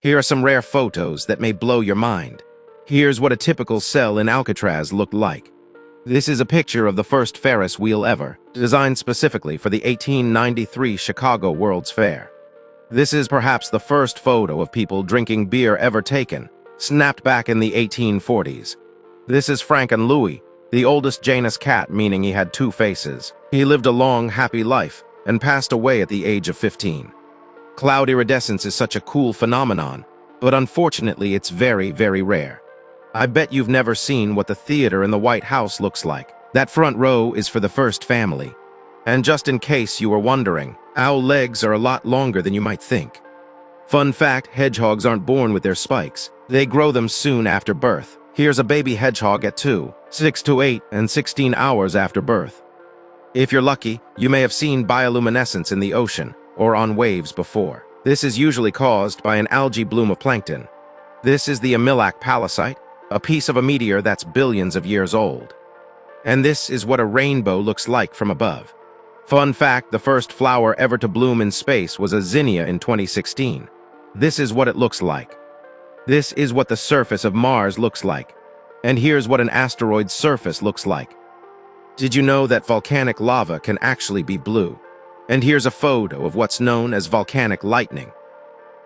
Here are some rare photos that may blow your mind. Here's what a typical cell in Alcatraz looked like. This is a picture of the first Ferris wheel ever, designed specifically for the 1893 Chicago World's Fair. This is perhaps the first photo of people drinking beer ever taken, snapped back in the 1840s. This is Frank and Louis, the oldest Janus cat, meaning he had two faces. He lived a long, happy life and passed away at the age of 15. Cloud iridescence is such a cool phenomenon, but unfortunately it's very, very rare. I bet you've never seen what the theater in the White House looks like. That front row is for the first family. And just in case you were wondering, owl legs are a lot longer than you might think. Fun fact, hedgehogs aren't born with their spikes. They grow them soon after birth. Here's a baby hedgehog at 2, 6 to 8, and 16 hours after birth. If you're lucky, you may have seen bioluminescence in the ocean or on waves before. This is usually caused by an algae bloom of plankton. This is the Amilac palisite, a piece of a meteor that's billions of years old. And this is what a rainbow looks like from above. Fun fact, the first flower ever to bloom in space was a zinnia in 2016. This is what it looks like. This is what the surface of Mars looks like. And here's what an asteroid's surface looks like. Did you know that volcanic lava can actually be blue? And here's a photo of what's known as volcanic lightning.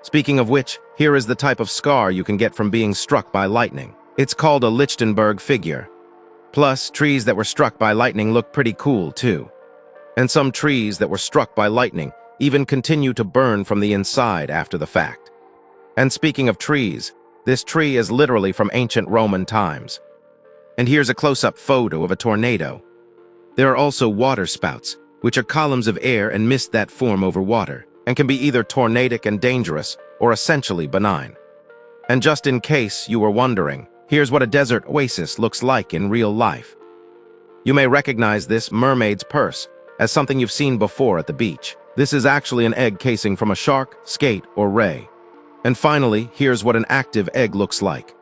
Speaking of which, here is the type of scar you can get from being struck by lightning. It's called a Lichtenberg figure. Plus, trees that were struck by lightning look pretty cool too. And some trees that were struck by lightning even continue to burn from the inside after the fact. And speaking of trees, this tree is literally from ancient Roman times. And here's a close-up photo of a tornado. There are also water spouts, which are columns of air and mist that form over water, and can be either tornadic and dangerous or essentially benign. And just in case you were wondering, here's what a desert oasis looks like in real life. You may recognize this mermaid's purse as something you've seen before at the beach. This is actually an egg casing from a shark, skate, or ray. And finally, here's what an active egg looks like.